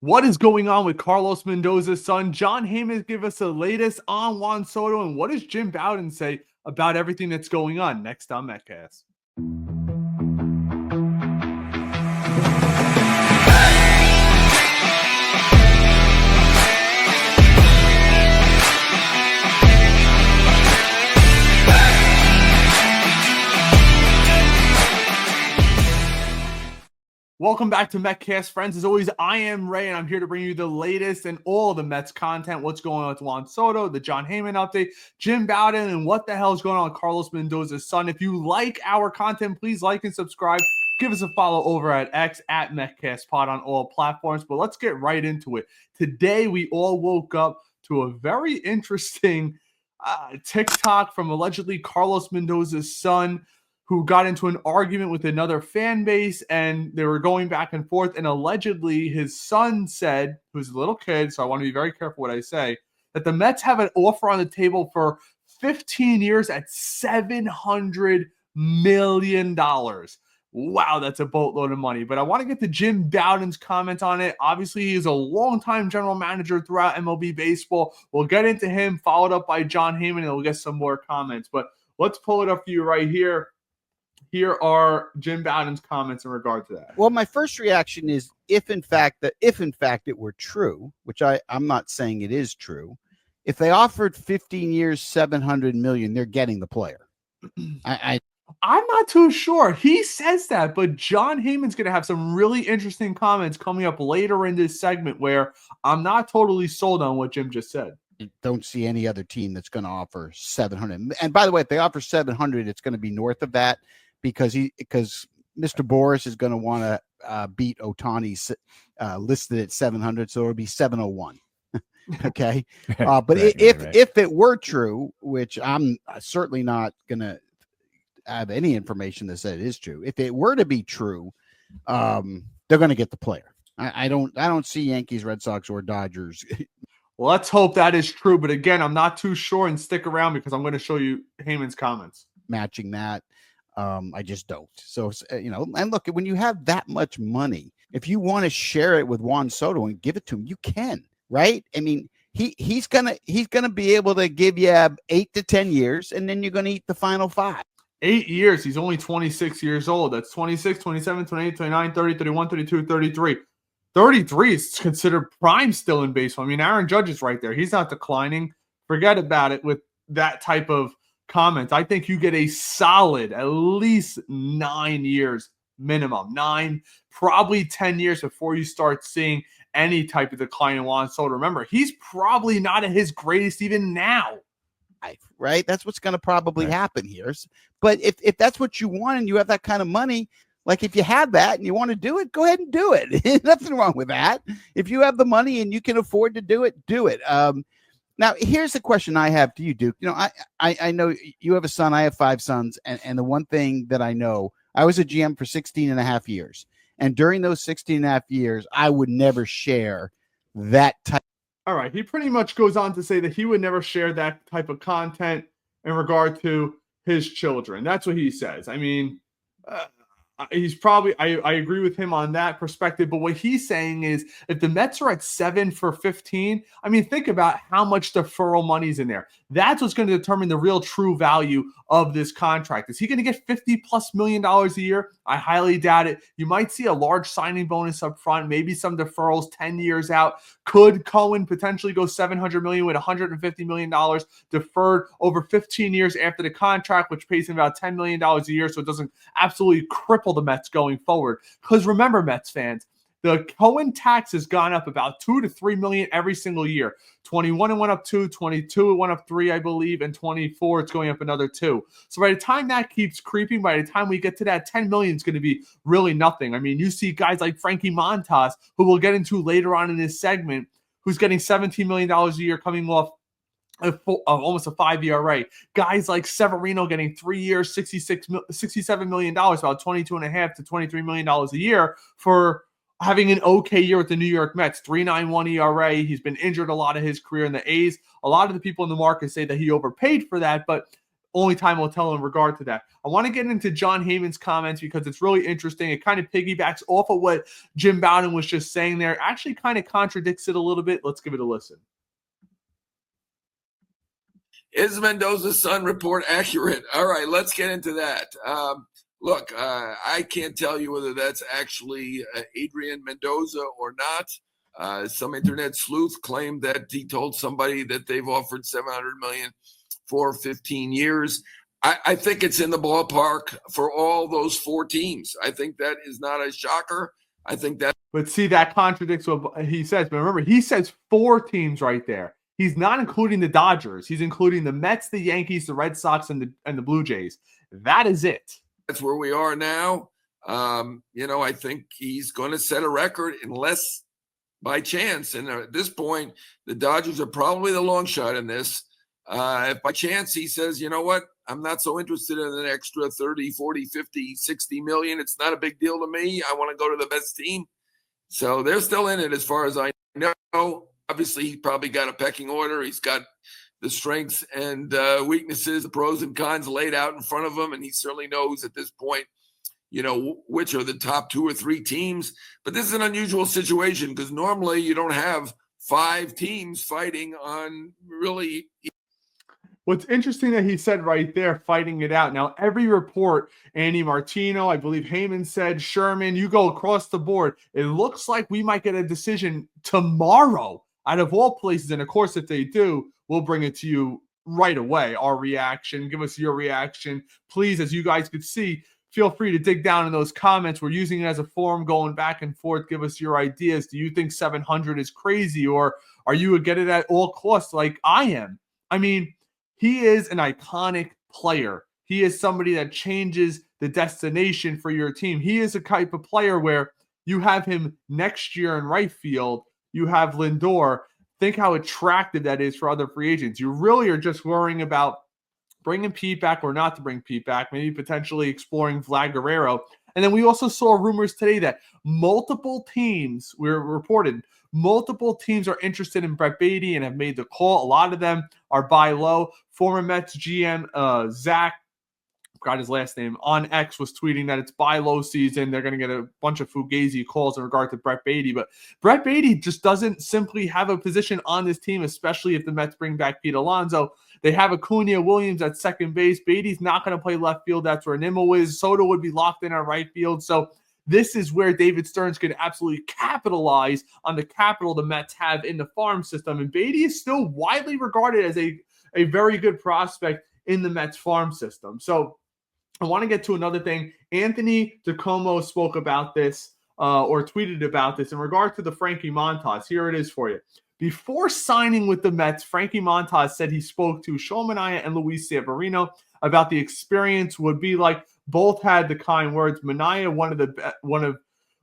What is going on with Carlos Mendoza's son? John Heyman give us the latest on Juan Soto, and what does Jim Bowden say about everything that's going on? Next on MetCast. Welcome back to MetCast, friends. As always, I am Ray, and I'm here to bring you the latest and all the Mets content. What's going on with Juan Soto, the John Heyman update, Jim Bowden, and what the hell is going on with Carlos Mendoza's son. If you like our content, please like and subscribe. Give us a follow over at X at MetCastPod on all platforms. But let's get right into it. Today, we all woke up to a very interesting TikTok from allegedly Carlos Mendoza's son, who got into an argument with another fan base, and they were going back and forth. And allegedly, his son said, who's a little kid, so I want to be very careful what I say, that the Mets have an offer on the table for 15 years at $700 million. Wow, that's a boatload of money. But I want to get to Jim Bowden's comment on it. Obviously, he's a longtime general manager throughout MLB baseball. We'll get into him, followed up by John Heyman, and we'll get some more comments. But let's pull it up for you right here. Here are Jim Bowden's comments in regard to that. Well, my first reaction is if in fact it were true, which I'm not saying it is true, if they offered 15 years, 700 million, they're getting the player. I'm not too sure. He says that, but John Heyman's going to have some really interesting comments coming up later in this segment where I'm not totally sold on what Jim just said. Don't see any other team that's going to offer 700. And by the way, if they offer 700, it's going to be north of that, because Mr. Boris is going to want to beat Ohtani's listed at 700, so it'll be 701. Okay, but if it were true, which I'm certainly not going to have any information that said it is true, if it were to be true, they're going to get the player. I don't see Yankees, Red Sox, or Dodgers. Well, let's hope that is true. But again, I'm not too sure, and stick around because I'm going to show you Heyman's comments matching that. I just don't. So, and look, when you have that much money, if you want to share it with Juan Soto and give it to him, you can, right? I mean, he's gonna be able to give you 8 to 10 years, and then you're going to eat the final 5. 8 years. He's only 26 years old. That's 26, 27, 28, 29, 30, 31, 32, 33. 33 is considered prime still in baseball. I mean, Aaron Judge is right there. He's not declining. Forget about it with that type of comments. I think you get a solid at least 9 years minimum. 9, probably 10 years before you start seeing any type of decline in Juan Soto. Remember, he's probably not at his greatest even now. Right? That's what's going to probably happen here. But if that's what you want and you have that kind of money, like if you have that and you want to do it, go ahead and do it. Nothing wrong with that. If you have the money and you can afford to do it, do it. Now, here's the question I have to you, Duke. I know you have a son. I have 5 sons. And the one thing that I know, I was a GM for 16 and a half years. And during those 16 and a half years, I would never share that type. All right. He pretty much goes on to say that he would never share that type of content in regard to his children. That's what he says. I mean, he's probably, I agree with him on that perspective. But what he's saying is if the Mets are at 7 for 15, I mean, think about how much deferral money's in there. That's what's going to determine the real true value of this contract. Is he going to get $50+ million a year? I highly doubt it. You might see a large signing bonus up front, maybe some deferrals 10 years out. Could Cohen potentially go $700 million with $150 million deferred over 15 years after the contract, which pays him about $10 million a year, so it doesn't absolutely cripple the Mets going forward? Because remember, Mets fans, the Cohen tax has gone up about $2 to $3 million every single year. 21 it went up 2, 22 it went up 3, I believe, and 24 it's going up another 2. So by the time that keeps creeping, by the time we get to that, 10 million is going to be really nothing. I mean, you see guys like Frankie Montas, who we'll get into later on in this segment, who's getting $17 million a year coming off almost a 5 ERA. Guys like Severino getting 3 years, $67 million, about $22.5 to $23 million a year for having an okay year with the New York Mets, 3.91 ERA. He's been injured a lot of his career in the A's. A lot of the people in the market say that he overpaid for that, but only time will tell in regard to that. I want to get into John Heyman's comments because it's really interesting. It kind of piggybacks off of what Jim Bowden was just saying there. Actually kind of contradicts it a little bit. Let's give it a listen. Is Mendoza's son report accurate? All right, let's get into that. Look, I can't tell you whether that's actually Adrian Mendoza or not. Some internet sleuth claimed that he told somebody that they've offered $700 million for 15 years. I think it's in the ballpark for all those 4 teams. I think that is not a shocker. I think that. But see, that contradicts what he says. But remember, he says 4 teams right there. He's not including the Dodgers. He's including the Mets, the Yankees, the Red Sox, and the Blue Jays. That is it. That's where we are now. I think he's going to set a record unless by chance. And at this point, the Dodgers are probably the long shot in this. If by chance he says, you know what, I'm not so interested in an extra 30, 40, 50, 60 million. It's not a big deal to me. I want to go to the best team. So they're still in it as far as I know. Obviously, he probably got a pecking order. He's got the strengths and weaknesses, the pros and cons laid out in front of him. And he certainly knows at this point, which are the top 2 or 3 teams. But this is an unusual situation because normally you don't have 5 teams fighting on really. What's interesting that he said right there, fighting it out. Now, every report, Andy Martino, I believe Heyman said, Sherman, you go across the board. It looks like we might get a decision tomorrow out of all places. And of course, if they do, we'll bring it to you right away. Our reaction, give us your reaction. Please, as you guys could see, feel free to dig down in those comments. We're using it as a forum going back and forth. Give us your ideas. Do you think 700 is crazy, or are you a get it at all costs like I am? I mean, he is an iconic player. He is somebody that changes the destination for your team. He is a type of player where you have him next year in right field. You have Lindor. Think how attractive that is for other free agents. You really are just worrying about bringing Pete back or not to bring Pete back, maybe potentially exploring Vlad Guerrero. And then we also saw rumors today that multiple teams are interested in Brett Beatty and have made the call. A lot of them are buy low. Former Mets GM Zach, forgot his last name, on X was tweeting that it's buy low season. They're going to get a bunch of fugazi calls in regard to Brett Beatty. But Brett Beatty just doesn't simply have a position on this team, especially if the Mets bring back Pete Alonso. They have Acuna Williams at second base. Beatty's not going to play left field. That's where Nimmo is. Soto would be locked in at right field. So this is where David Stearns could absolutely capitalize on the capital the Mets have in the farm system. And Beatty is still widely regarded as a very good prospect in the Mets farm system. So I want to get to another thing. Anthony DiComo spoke about this or tweeted about this in regard to the Frankie Montas. Here it is for you. Before signing with the Mets, Frankie Montas said he spoke to Sean Manaea and Luis Severino about the experience would be like. Both had the kind words. Manaea, one of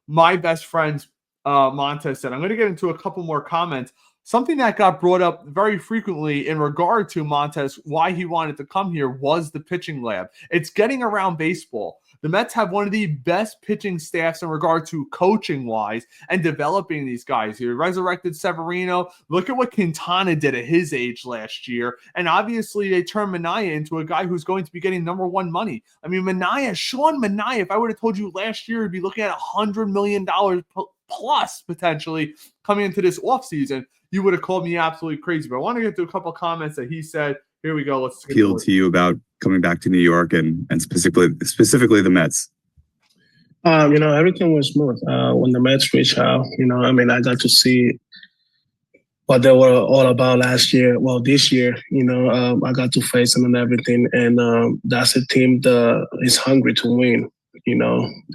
my best friends, Montas said. I'm going to get into a couple more comments. Something that got brought up very frequently in regard to Montas, why he wanted to come here, was the pitching lab. It's getting around baseball. The Mets have one of the best pitching staffs in regard to coaching-wise and developing these guys here. Resurrected Severino. Look at what Quintana did at his age last year. And obviously, they turned Manaea into a guy who's going to be getting number 1 money. I mean, Sean Manaea, if I would have told you last year, he'd be looking at $100 million plus potentially coming into this offseason, you would have called me absolutely crazy. But I want to get to a couple comments that he said. Here we go. Let's appeal to you about coming back to New York and specifically the Mets. Everything was smooth. When the Mets reached out, I got to see what they were all about last year. Well, this year, I got to face them and everything. And that's a team that is hungry to win. They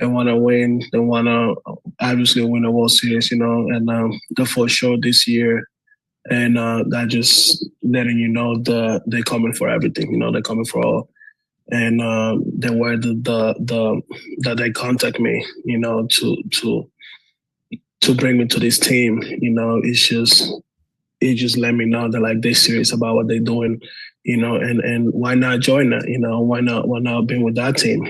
want to win. They want to obviously win the World Series, and they're for sure this year. And that just letting they're coming for everything. They're coming for all. And they were that they contact me, to bring me to this team. It just let me know that like they're serious about what they're doing, and why not join that? Why not be with that team?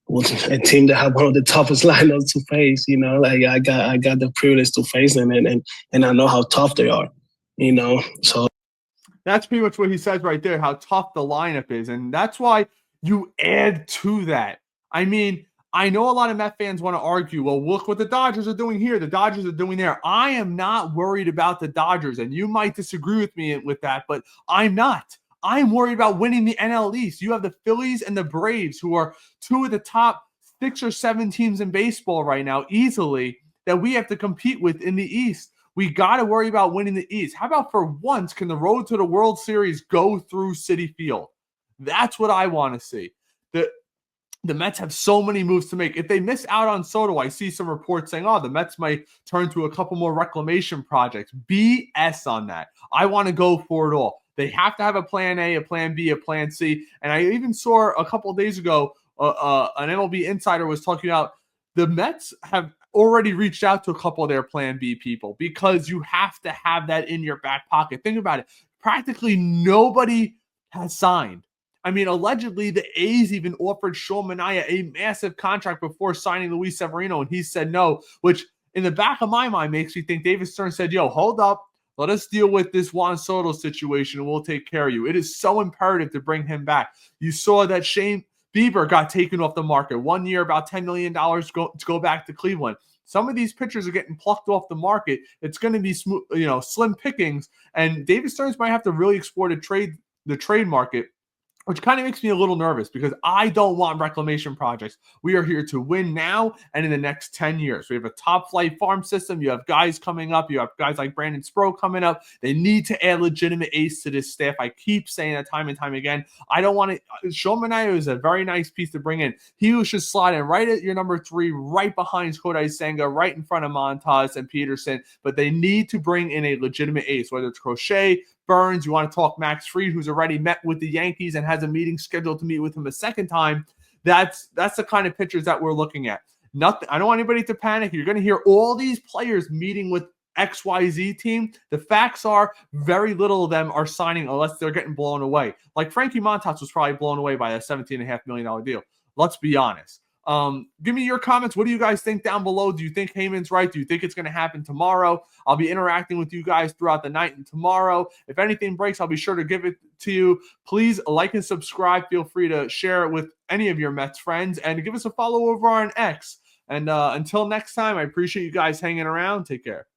A team that have one of the toughest lineups to face. I got the privilege to face them, and I know how tough they are. So That's pretty much what he says right there, how tough the lineup is. And that's why you add to that. I mean, I know a lot of Met fans want to argue, well, look what the Dodgers are doing here. The Dodgers are doing there. I am not worried about the Dodgers. And you might disagree with me with that, but I'm not. I'm worried about winning the NL East. You have the Phillies and the Braves, who are two of the top 6 or 7 teams in baseball right now, easily, that we have to compete with in the East. We got to worry about winning the East. How about for once, can the road to the World Series go through Citi Field? That's what I want to see. The Mets have so many moves to make. If they miss out on Soto, I see some reports saying, oh, the Mets might turn to a couple more reclamation projects. BS on that. I want to go for it all. They have to have a plan A, a plan B, a plan C. And I even saw a couple of days ago, an MLB insider was talking about the Mets have already reached out to a couple of their plan B people, because you have to have that in your back pocket. Think about it. Practically nobody has signed. I mean, allegedly, the A's even offered Sean Manaea a massive contract before signing Luis Severino, and he said no, which in the back of my mind makes me think David Stern said, yo, hold up. Let us deal with this Juan Soto situation, and we'll take care of you. It is so imperative to bring him back. You saw that Shane Bieber got taken off the market. 1 year, about $10 million to go back to Cleveland. Some of these pitchers are getting plucked off the market. It's going to be slim pickings, and David Stearns might have to really explore the trade market, which kind of makes me a little nervous, because I don't want reclamation projects. We are here to win now and in the next 10 years. We have a top-flight farm system. You have guys coming up. You have guys like Brandon Sproul coming up. They need to add legitimate ace to this staff. I keep saying that time and time again. I don't want to – Sean Manaea is a very nice piece to bring in. He should slide in right at your number 3, right behind Kodai Senga, right in front of Montas and Peterson. But they need to bring in a legitimate ace, whether it's Crochet, Burns, you want to talk Max Fried, who's already met with the Yankees and has a meeting scheduled to meet with him a second time. That's the kind of pitchers that we're looking at. Nothing. I don't want anybody to panic. You're going to hear all these players meeting with XYZ team. The facts are very little of them are signing unless they're getting blown away. Like Frankie Montas was probably blown away by a $17.5 million deal. Let's be honest. Give me your comments. What do you guys think down below? Do you think Heyman's right? Do you think it's going to happen tomorrow? I'll be interacting with you guys throughout the night and tomorrow. If anything breaks, I'll be sure to give it to you. Please like and subscribe. Feel free to share it with any of your Mets friends, and give us a follow over on X. And until next time, I appreciate you guys hanging around. Take care.